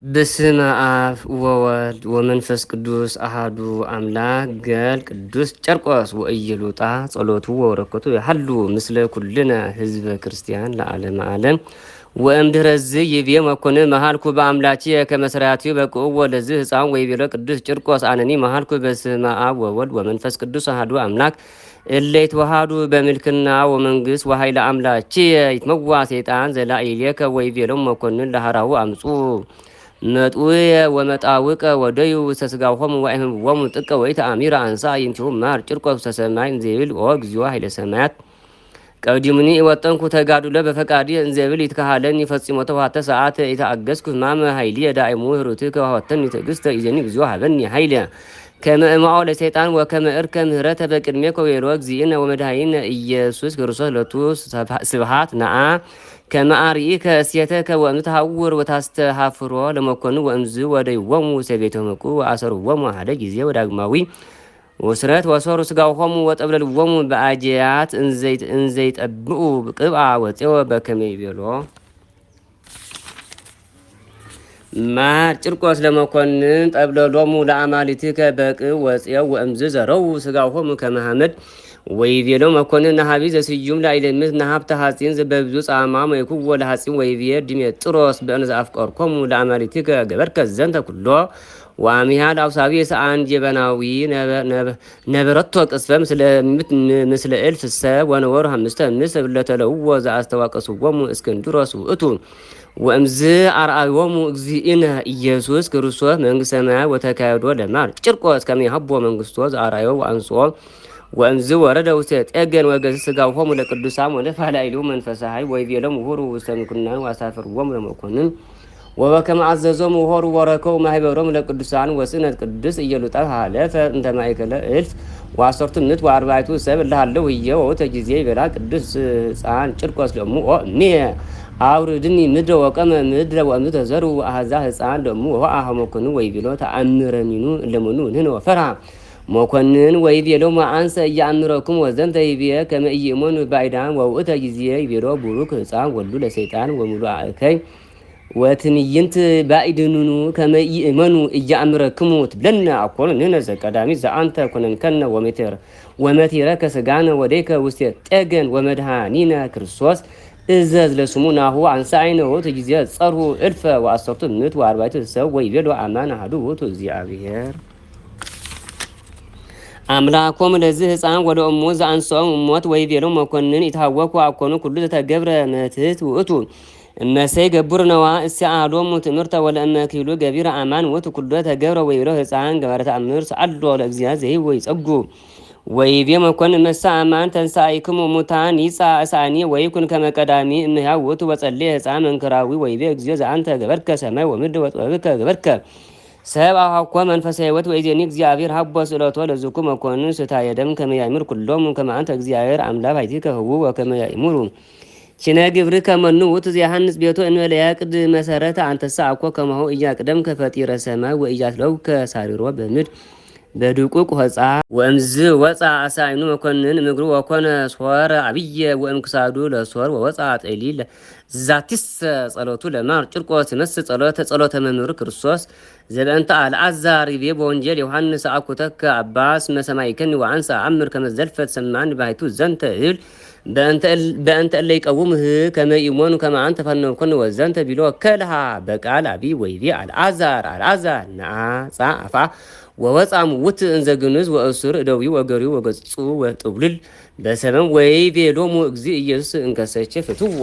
በስመ አብ ወወልድ ወመንፈስ ቅዱስ አሃዱ አምላክ ገል ቅዱስ ጨርቆስ ወኢየሉጣ ጸሎቱ ወበረከቱ ያህሉ ምስለ ኩልነ ህዝበ ክርስቲያን ለዓለመ ዓለም ወእምድኅረዝ ይቤ መኮንን መሃልኩ በአምላቼ ከመሰራቲው በቅው ወለዝ ሕፃን ወይቤሎ ቅዱስ ጨርቆስ አነኒ መሃልኩ በስመ አብ ወወልድ ወመንፈስ ቅዱስ አሃዱ አምላክ እለ ይትወሃዱ በምልክና ወመንግስት ወኃይለ አምላቼ ይትመዋ ሰይጣን ዘላኢሌከ ወይቤሎም መኮንን ለሃራው አምጹ መጥውየ ወመጣውቀ ወደዩ ተስጋሆሙ ወእምወሙ ጥቀ ወይተአሚራ አንሳ ይንቲሁ ማር ጭርቆስ ተሰማይ እንዘብል ኦ እግዚኦ ኃይለ ሰማያት ቀዲሙኒ ወጠንኩ ተጋዱለ በፈቃዲ እንዘብል ይትካሃለን ይፈጽሞ ተዋተ ሰዓት ይታገስኩ ማመ ኃይሊ ዳይሙ ህሩትከ ወወተን ትዕግስተ ይዘኒ እግዚኦ ሀበኒ ኃይለ ከመ እማኦ ለሰይጣን ወከመ እርከ ምህረተ በቅድሜከ ወይሮ እግዚእነ ወመድኃኒነ ኢየሱስ ክርስቶስ ለቱ ስብሃት ነአ ከመአርኢከ እስየተከ ወእምትሐውር ወታስተሐፍሮ ለመኮንን ወእምዝ ወደይዎሙ ሰቤቶምቁ ወአሰሩዎሙ አሐደ ጊዜ ወዳግማዊ ወስረት ወሶሩ ስጋሆሙ ወጠብለልዎሙ በአጀያት እንዘይጠብኡ ቅብአ ወፄወ በከመ ይቤሎ ማር ጭርቆስ ለመኮንን ጠብለሎሙ ለአማሊትከ በቅብ ወፄው ወእምዝ ዘረው ስጋሆሙ ከመሐመድ ወይቤሎ መኮንን ነሃቢ ዘስዩም ላይለምት ነሃብተ ሐጺን ዘበብዙ ጻማ መይኩዎ ለሐጺን ወይቤ ዲሜጥሮስ በእንዘ አፍቀርኮሙ ለአማሊትከ ገበርከ ዘንተ ኩሎ ወአሚሃ ለአውሳቢ ሰአን ጀበናዊ ነበረቶ ቅስፈም ምስለ እልፍ ሰብ ወነወሩ ሐምስተ ምስብ ለተለውዎ ዘአስተዋቀስዎሙ እስክንድሮስ ውእቱ ወእምዝ አርአዮሙ እግዚእነ ኢየሱስ ክርስቶስ መንግሥተ ሰማያት ወተካሄዶ ለማር ጭርቆስ ከመ ይሃቦ መንግሥቶ ዘአርአዮ አንጽኦ ወእምዝ ወረደ ውስተ ጤገን ወገዝ ሥጋሆሙ ለቅዱሳን ወለፋላይሉ መንፈሰ ኃይል ወይቤሎሙ ውሁሩ ውስተ ምኵናን ወአሳፍርዎሙ ለመኮንን ወበከመ አዘዞሙ ውሁሩ ወረከው ማህበሮሙ ለቅዱሳን ወስነት ቅዱስ ኢየሉጣ ሀለፈ እንተ ማእከለ እልፍ ወአሰርቱ ምዕት ወአርባዕቱ ሰብ እልሃለሁ እየ ወውእተ ጊዜ ይቤላ ቅዱስ ሕፃን ጭርቆስ ደሙ እምየ አውርድኒ ምድረ ወቀመ ምድረ ወእምዝ ተዘሩ አሕዛ ሕፃን ደሙ ወአሐ መኮንን ወይቤሎ ተአምረኒኑ ለመኑ ንሕነ ወፈራ መኮንን ወይቤሎ አንሰ እያአምረኩም ወዘንተ ይቤ ከመ ኢይእመኑ ባዕዳን ወውእተ ጊዜ ይቤሎ ቡሩክ ሕፃን ወሉ ለሰይጣን ወሙሉ አእከይ ወትንይንት ባዕድንኑ ከመ ኢይእመኑ እያአምረክሙ ትብለነ አኮኑ ንሕነ ዘቀዳሚ ዘአንተ ኮነንከነ ወመቴረ ከሥጋነ ወዴከ ውስተ ጤገን ወመድኃኒነ ክርስቶስ እዘዝ ለስሙ ናሁ አንሳይነ ውእቱ ጊዜ ጸርሁ እልፈ ወአሰርቱ ምዕት ወአርባዕቱ ሰብ ወይቤሎ አማን አሐዱ ውእቱ እግዚአብሔር አምላኮም ለዚህ ሕፃን ወደ እሙ ዘአንሶም እሞት ወይቤሎ መኮንን ይታወኩ አኮኑ ኩሉ ዘተገብረ መትሕት ውእቱ እመሰይ ገብር ነዋ እስአሎሙ ትምህርተ ወለእመ ክህሉ ገቢረ አማን ውእቱ ኩሉ ተገብረ ወይቤሎ ሕፃን ገባረ ተአምር ሰአሎ ለእግዚአብሔር ዘይህብ ወይጸጉ ወይቤ መኮንን መሳ አማን ተንሳኢክሙ ሙታን ይጻ እሳኒ ወይኩን ከመ ቀዳሚ እምሕያው ውእቱ ወጸልየ ሕፃን መንክራዊ ወይቤ እግዚኦ ዘአንተ ገበርከ ሰማይ ወምድር ወጥበብከ ገበርከ ሰብ አሐኮ መንፈሰ ሕይወት ወይዜኒ እግዚአብሔር ሀቦ ስእለቶ ለዝኩ መኮንን ስታየ ደም ከመ ያእምር ኩሎሙ ከመ አንተ እግዚአብሔር አምላክ ባሕቲከ ህቡእ ወከመ ያእምሩ ኪነ ግብርከ መኑ ውእቱ ዘያሐንጽ ቤቶ እንበለ ያቅድ መሰረተ አንተሰ አኮ ከማሁ ኢያቅደም ከፈጢረ ሰማይ ወኢያትለውከ ሳሪሮ በምድር በድቁቅ ወፃ ወእምዝ ወፃ አሳይኑ መኮንን ምግሩ ወኮነ ሶረ አብየ ወእምክሳዱ ለሶር ወወፃ ጠሊል ዛቲስ ጸሎቱ ለማር ጭርቆስ መስ ጸሎተ መምህር ክርስቶስ ዘበእንተ አልዓዛር ይቤ በወንጌል ዮሐንስ አኩተከ አባስ መሰማይከኒ ወአንሳ አምር ከመዘልፈት ሰማን ባሕቱ ዘንተ እብል በእንተ እለ ይቀውምህ ከመ ኢይእመኑ ከመ አንተ ፈነውኮን ወዘንተ ቢሎ ከልሃ በቃል አብይ ወይቤ አልዓዛር ነአ ጻፋ ወወፃም ውት እንዘ ግንዝ ወእሱር እደዊ ወገሪው ወገጹ ወጥብልል በሰበም ወይቤሎሙ እግዚእ ኢየሱስ እንከሰቼ ፍትዎ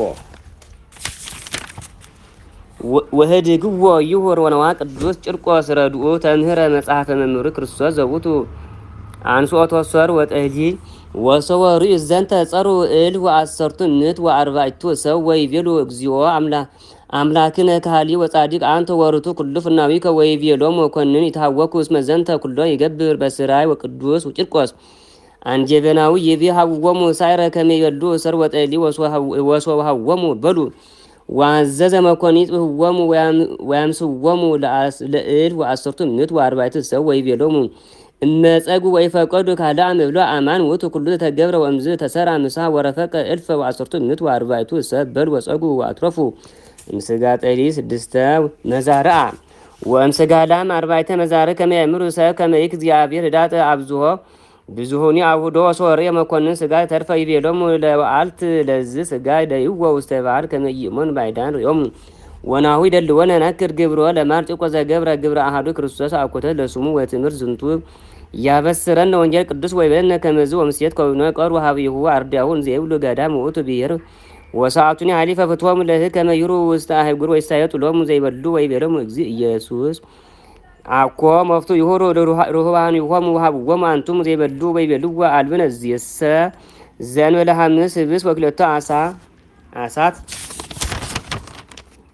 ወህድግዎ ይሁር ወነዋ ቅዱስ ጭርቆስ ረድኡ ተምህረ መጽሐፈ መምህር ክርስቶስ ዘውቱ አንሶቶ ሶር ወጠህሊ ወሰወ ርእስ ዘንተ ጸሩ እልፍ ወአሰርቱ ምዕት ወአርባዕቱ ሰብ ወይቤሎ እግዚኦ አምላክነ ካሊ ወጻዲቅ አንተ ወርቱ ኩሉ ፍናዊከ ወይቤሎ መኮንን ይታወኩ እስመ ዘንተ ኩሎ ይገብር በስራይ ወቅዱስ ጭርቆስ አንጀበናዊ ይቤ ሀወሙ ሳይረ ከመ ይበሉ ሰር ወጠህሊ ወሶሃወሙ በሉ ዋዘዘ መኮንን ይጽሕዎሙ ወያምስዎሙ ለእልፍ ወአሰርቱ ምዕት ወአርባዕቱ ሰብ ወይቤሎሙ እመጸጉ ወይፈቀዱ ካልአ መብሎ አማን ውእቱ ኩሉ ተገብረ ወእምዝ ተሰራ ምሳ ወረፈቀ እልፈ ወአሰርቱ ምዕት ወአርባዕቱ ሰብ በል ወጸጉ ወአትረፉ ምስጋ ጠሊ ስድስተ መዛርአ ወእምስጋላም አርባዕተ መዛርዕ ከመ ያእምሩ ሰብ ከመ ይክ እግዚአብሔር ዳተ አብዝሆ ብዙሆኒ አውዶ ሶሬ መኮንን ስጋ ተርፈ ይቤሎም ለበዓልት ለዝ ስጋ ደይዎ ውስተ በዓል ከመ ይእመን ባይዳን ዮም ወናሁ ይደልወነ ነክር ግብሮ ለማርጭቆ ዘገብረ ግብረ አሐዱ ክርስቶስ አኮተ ለስሙ ወትምህርት ዝንቱ ያበስረን ወንጌል ቅዱስ ወይበነ ከመዝ ወምስየት ከሆነ ቀሩ ሀቢሁ አርዳሁን ዘይብሉ ገዳም ውእቱ ብሔር ወሰዓቱኒ ሀሊፈ ፍትወሙ ለህ ከመይሩ ውስተ አህጉር ወይሳየጡ ሎሙ ዘይበሉ ወይቤሎሙ እግዚእ ኢየሱስ አኮ መፍቱ ይሁሩ ሩህባን ይሆሙ ወሀብዎሙ አንቱም ዘይበሉ ወይቤልዎ አልብነ ዝየሰ ዘእንበለ ሐምስ ህብስት ወክልኤቱ አሳት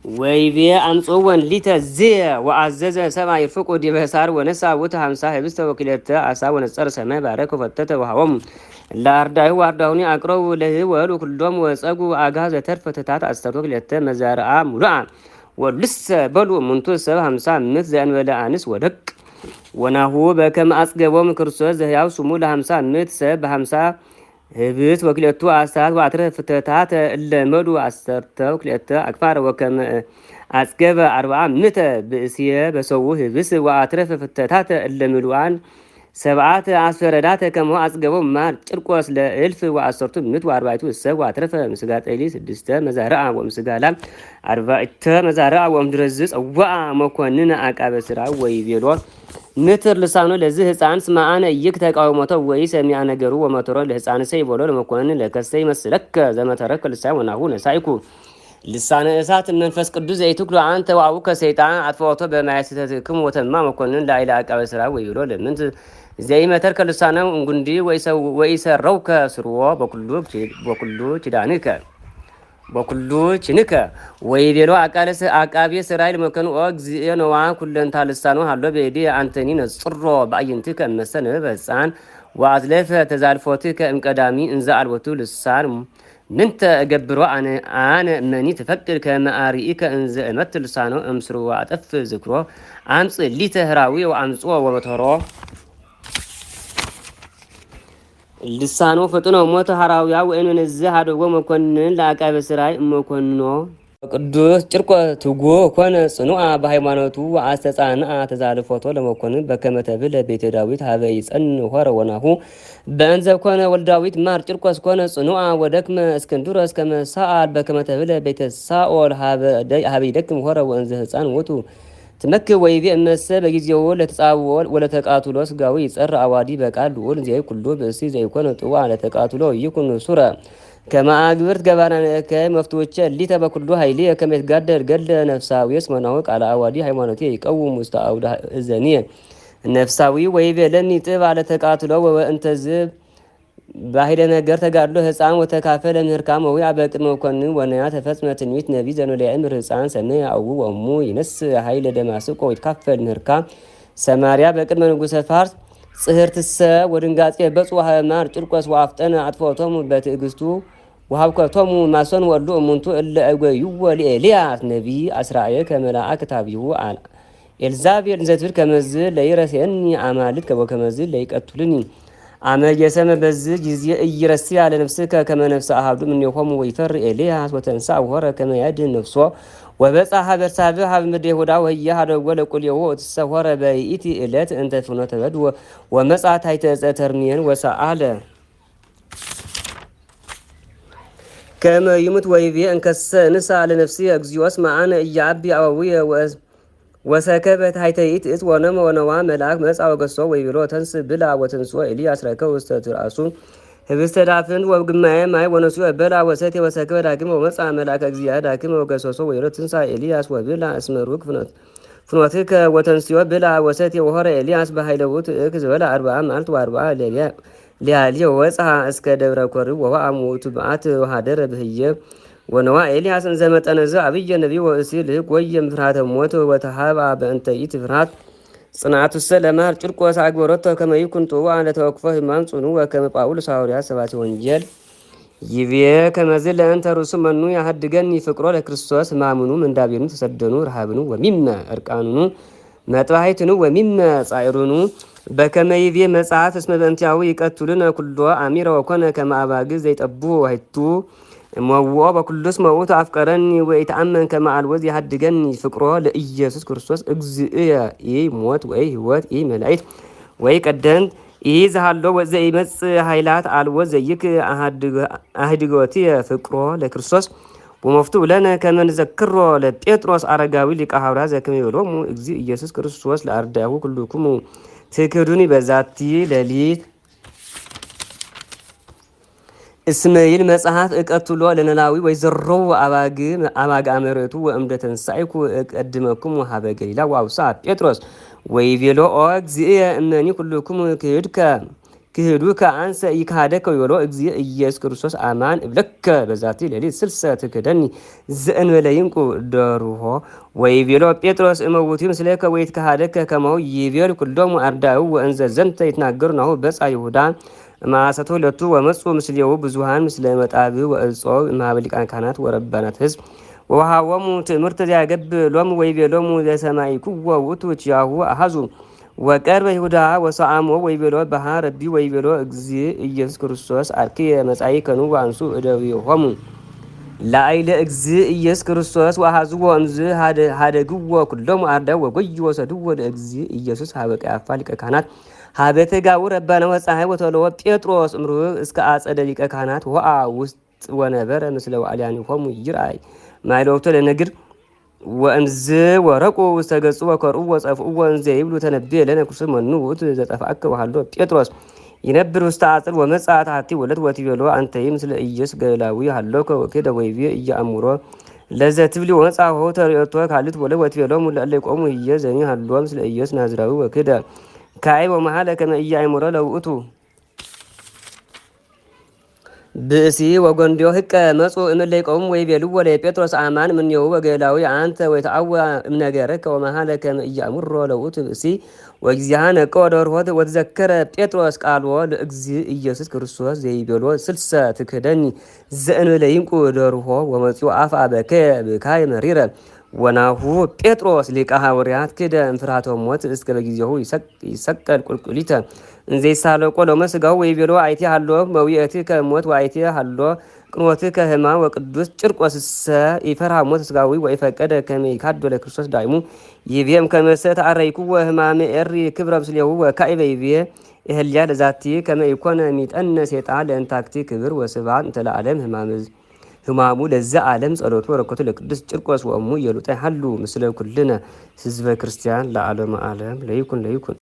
ወይቤ አምጽወን ሊተ ዝየ ወአዘዘ ሰብአ ይፍቁ ዲበ ሳር ወነሳ ውእቱ 50 ህብስተ ወክልኤተ ዓሣ ወነጸረ ሰማይ ባረከ ወፈተተ ወሀቦሙ ለአርዳኢሁ ወአርዳኢሁኒ አቅረቡ ለህብ ወሉ ኩሎሙ ወጸጉ አግዓዘ ተርፈ ትታት 12 መዛርዓ ሙሉአ ወልሰ በሉ እሙንቱ ሰብአ 50 ምት ዘእንበለ አንስ ወደቅ ወናሁ በከመ አጽገቦሙ ክርስቶስ ዘሕያው ስሙ ለ50 ምት ሰብ በ50 ህብስት ወክልኤቱ ዓሣት ወአትረ ፍትታት እለ መዱ 12 አክፋር ወከመ አጽገበ 40 ምተ ብእስየ በሰው ህብስት ወአትረፈ ፍትታት እለ ምሉአን ሰብዓት አስፈረዳተ ከመ አጽገቦሙ ማር ጭርቆስ ለእልፍ ወአሰርቱ ምት ወአርባዕቱ ሰብ ወአትረፈ ምስጋ ጤሊ 6 መዛርዓ ወምስጋላ 40 መዛርዓ ወምድረዝ ጸዋዓ መኮንን አቃበ ሥራ ወይቤሎ ንትር ልሳኑ ለዚህ ህፃን ስማአነ እይክ ተቃውሞተ ወይ ሰሚያ ነገሩ ወመተሮ ለህፃን ሰይ ቦሎ ለመኮንን ለከሰይ መስለከ ዘመተረከ ልሳን ወናሁ ነሳይኩ ልሳነ እሳት መንፈስ ቅዱስ ዘይትክሉ አንተ ወአቡከ ሰይጣን አጥፎቶ በማያስተትክም ወተማ መኮንን ላይላ አቃበ ሥራ ወይቤሎ ለምንት ዘይመተርከ ልሳነ እንጉንዲ ወይሰረውከ ስርዎ በኩሉ ኪዳንከ በኩሉ ችንከ ወይቤሎ አቃቤ ሥራይ ለመከኑ እግዚእ ነዋ ኩለንታ ልሳኑ ሃሎ በዲ አንተኒ ነጽሮ በአይንትከ መሰነ በህፃን ወአዝለፈ ተዛልፎትከ እምቀዳሚ እንዘ አልቦቱ ልሳን ምንተ እገብሮ አነ መኒ ትፈቅድ ከመአሪኢከ እንዘ እመት ልሳኖ እምስሩ አጠፍ ዝክሮ አምፅ ሊተ ህራዊ ወአምጾ ወመተሮ ልሳኖ ፈጥኖ ሞተ ሐራውያ ወእነ ነዝህ አደጎ መኮንን ለአቃቤ ሥራይ መኮንኖ ቅዱስ ጭርቆስ ትጉ ኮነ ጽኑዓ በሃይማኖቱ አስተጻንዓ ተዛልፎቶ ለመኮንን በከመ ተብለ ቤተ ዳዊት ሀበ ይጸን ሆረ ወናሁ በእንዘ ኮነ ወልደ ዳዊት ማር ጭርቆስ ኮነ ጽኑዓ ወደክመ እስክንድሮስ ከመ ሰአል በከመ ተብለ ቤተ ሳኦል ሀበ ይደክም ሆረ ወእንዘ ህፃን ውእቱ ትመክ ወይቤ እመሰ በጊዜው ለተጻወ ወለተቃቱሎ ስጋዊ ይጸር አዋዲ በቃል ልዑል ዘይ ኩሉ ብእሲ ዘይኮነ ጥዋ ለተቃቱሎ ይኩን ሱረ ከማግብርት ገባና ከመፍቶቸ ሊተ በኩሉ ኃይሊ ከመት ጋደር ገለ ነፍሳዊ ስመናው ቃል አዋዲ ሃይማኖቴ ይቀውም ውስተ አውዳ እዘኒ ነፍሳዊ ወይቤ ለኒ ጥብ አለ ተቃቱሎ ወእንተዝ ባሂደ ነገር ተጋድሎ ህፃን ወተካፈለ ምህርካ መዊያ በቅድመ መኮንን ወነያ ተፈጽመ ትንቢት ነቢይ ዘኖላይምር ህፃን ሰማይ አው ወሙ ይነስ ኃይለ ደማስቆ ይትካፈል ምህርካ ሰማሪያ በቅድመ ንጉሰ ፋርስ ጽህርትሰ ወድንጋጼ በጽዋ ማር ጭርቆስ ወአፍጠነ አጥፎቶሙ በትዕግስቱ ወሀብከቶሙ ማሶን ወሉ እሙንቱ እለ እጎዩ ወለኤልያስ ነቢይ አስራኤ ከመላእክ ታቢሁ አል ኤልዛቤል ዘትብር ከመዝ ለይረሴኒ አማልት ከመዝ ለይቀቱልኒ አመ የሰመ በዝ ጊዜ እይረሲ ያለ ነፍስከ ከመ ነፍስ አሐዱ ምን ይሆሙ ወይፈር ኤልያስ ወተንሳ ወረ ከመ ያድን ነፍሶ ወበጻ ሀበርሳብ ሀብ ምድ ይሁዳ ወያ ሀደጎ ለቁልዮ ተሰወረ በይእቲ እለት እንተ ፍኖተ በድ ወመጻ ታይተ ተርሚየን ወሰአለ ከመ ይሙት ወይቤ እንከሰ ንሳ ለነፍሲ እግዚኦስ ማአነ እያቢ አወየ ወሰከበት ሃይተይት እት ወነመ ወነዋ መልአክ መጻ ወገሶ ወይብሎ ተንስ ብላ ወተንሶ ኤልያስ ረከው ውስተ ትርአሱ ህብስተ ዳፍን ወግማየ ማይ ወነሱ በላ ወሰቴ ወሰከበ ዳግመ ወመጻ መልአክ እግዚአብሔር ዳግመ ወገሶ ወይብሎ ተንሳ ኤልያስ ወብላ እስመሩክ ፍኖትከ ወተንስዮ ብላ ወሰቴ ወሆረ ኤልያስ በሃይለውት እክ ዝበላ 40 መዓልት ወ40 ሊያልየ ወጻ እስከ ደብረ ኮርብ ወአሙ ትባአት ወሃደረ በህየ ወነዋ ኤልያስ እንዘ መጠነዘ አብየ ነቢይ ወእሲል ወየም ፍርሃተ ሞት ወተሃባ በእንተ ይት ፍርሃት ጽናቱ ሰለማር ጭርቆስ አግበሮቶ ከመ ይኩን ጥዋ ለተወክፈ ህማም ጽኑ ወከመ ጳውሎስ ሐዋርያ ሰባቲ ወንጌል ይቤ ከመዝ ለእንተ ሩሱ መኑ ያህድገኒ ፍቅሮ ለክርስቶስ ህማሙኑ ምንዳቤኑ ተሰደኑ ረሃብኑ ወሚመ እርቃኑኑ መጥባሕትኑ ወሚመ ጻዕሩኑ በከመ ይቤ መጽሐፍ እስመ በእንቲአሁ ይቀትሉነ ኩሎ አሚረ ወኮነ ከመ አባግ ዘይጠቡ ወህቱ እመውኦ በኩሉስ መውት አፍቀረኒ ወኢተአመን ከመ አልወዝ ያሃድገኒ ፍቅሮ ለኢየሱስ ክርስቶስ እግዚእየ ኢሞት ወይ ህይወት ኢ መላእክት ወይ ቀደምት ይህ ዛሃሎ ወዘኢመጽእ ኃይላት አልወ ዘይክ አህድጎቲ ፍቅሮ ለክርስቶስ ወመፍቱ ለነ ከመ ንዘክሮ ለጴጥሮስ አረጋዊ ሊቀ ሐዋርያት ዘከመ ይቤሎሙ እግዚእ ኢየሱስ ክርስቶስ ለአርዳኢሁ ኩልክሙ ትክዱኒ በዛቲ ሌሊት እስመይል መጽሐፍ እቀትሎ ለነናዊ ወይዘሮው አባግ አመሬቱ ወእምደ ተንሳይኩ እቀድመኩም ሀበ ገሊላ ወአውሳ ጴጥሮስ ወይቤሎ ኦ እግዚእ እመኒ ኩልክሙ ክህዱከ አንሰ ይካደከ ይቤሎ እግዚእ ኢየሱስ ክርስቶስ አማን እብለከ በዛቲ ሌሊት ስልሰ ትክደኒ ዘእንበለ ይንቁ ደሩሆ ወይቤሎ ጴጥሮስ እመውቱ ምስሌከ ወይትካሃደከ ከማሁ ይቤል ኩሎሙ አርዳኢሁ ወእንዘ ዘንተ ይትናገሩ ናሁ በጻ ይሁዳ ማሰቶ ለቱ ወመጹ ምስሌው ብዙሃን ምስለ መጣብ ወእጾ ማህበ ሊቃነ ካህናት ወረባናት ህዝብ ወሃወሙ ትምህርት ያገብ ሎሙ ወይቤሎሙ ዘሰማይኩ ወውቱ ቺያሁ አሐዙ ወቀርበ ይሁዳ ወሰአሞ ወይቤሎ ባህ ረቢ ወይቤሎ እግዚእ ኢየሱስ ክርስቶስ አርኪ መጻይ ከኑ ዋንሱ እደዊሆሙ ላይለ እግዚእ ኢየሱስ ክርስቶስ ወአሐዙ ወእምዝ ሀደግዎ ኩሎሙ አርዳ ወጎይ ወሰዱ ወደ እግዚእ ኢየሱስ ሀበ ቀያፋ ሊቀ ካህናት ሀበተ ጋው ረባነ ወፀሐይ ወተለወ ጴጥሮስ እምሩ እስከ አጸደ ሊቀ ካህናት ወአ ውስጥ ወነበረ ምስለ ዋልያኒሆሙ ይርአይ ማይሎቱ ለነግር ወእንዝ ወረቁ ውስተ ገጹ ወከርኡ ወጸፍኡ ወእንዘ ይብሉ ተነብየ ለነ ክርስቶስ መኑ ውእቱ ዘጠፍአከ ወሃሎ ጴጥሮስ ይነብር ውስተ አጽር ወመጽአት ሀቲ ወለት ወትቤሎ አንተ ምስለ ኢየሱስ ገላዊ ሃሎከ ወክደ ወይቤ እያአምሮ ለዘ ትብሊ ወመጽአ ሆ ተርእዮቶ ካልት ወለ ወትቤሎ ሙላለ ቆሙ ይዘኒ ሃሎ ምስለ ኢየሱስ ናዝራዊ ወክደ ካይ ወመሃለ ከመ ኢያእምሮ ለውእቱ ብእሲ ወጎንዲዮ ህቀ መጹ እምለይቆሙ ወይቤልዎ ለጴጥሮስ አማን ምኔው ወገላዊ አንተ ወይተአወ እምነገርከ ወመሃለ ከመ ኢያእምሮ ለውእቱ ብእሲ ወግዚአነ ቆደርሆት ወተዘከረ ጴጥሮስ ቃልዎ ለእግዚእ ኢየሱስ ክርስቶስ ዘይቤሎ ስልሰ ትክደኒ ዘእንበለ ይንቁ ደርሆ ወመጺኡ አፍአ በከየ ብካይ መሪረ ወናሁ ጴጥሮስ ሊቀ ሐዋርያት ክደ እንፍራተ ሞት እስከ በጊዜሁ ይሰቀል ቁልቁሊተ እንዘይሳለቆ ለመስጋው ወይቤሎ አይቲ ሃሎ መዊእቲ ከሞት ወአይቲ ሃሎ ቅንወት ከህማም ወቅዱስ ጭርቆስ ይፈርሃ ሞት ስጋዊ ወይፈቀደ ከመ ይካዶ ለክርስቶስ ዳይሙ ይቤም ከመሰት አረይኩ ወህማም ኤሪ ክብረ ምስሌሁ ወካይበ ይቤ እህልያ ለዛቲ ከመ ይኮነ ሚጠነ ሴጣን ለእንታክቲ ክብር ወስብሐት እንተ ለዓለም ህማሙ ለዛ ዓለም ጸሎቱ ወረከቱ ለቅዱስ ጭርቆስ ወእሙ የሉጣ ሀሉ ምስለ ኩልነ ህዝበ ክርስቲያን ለዓለመ ዓለም ለይኩን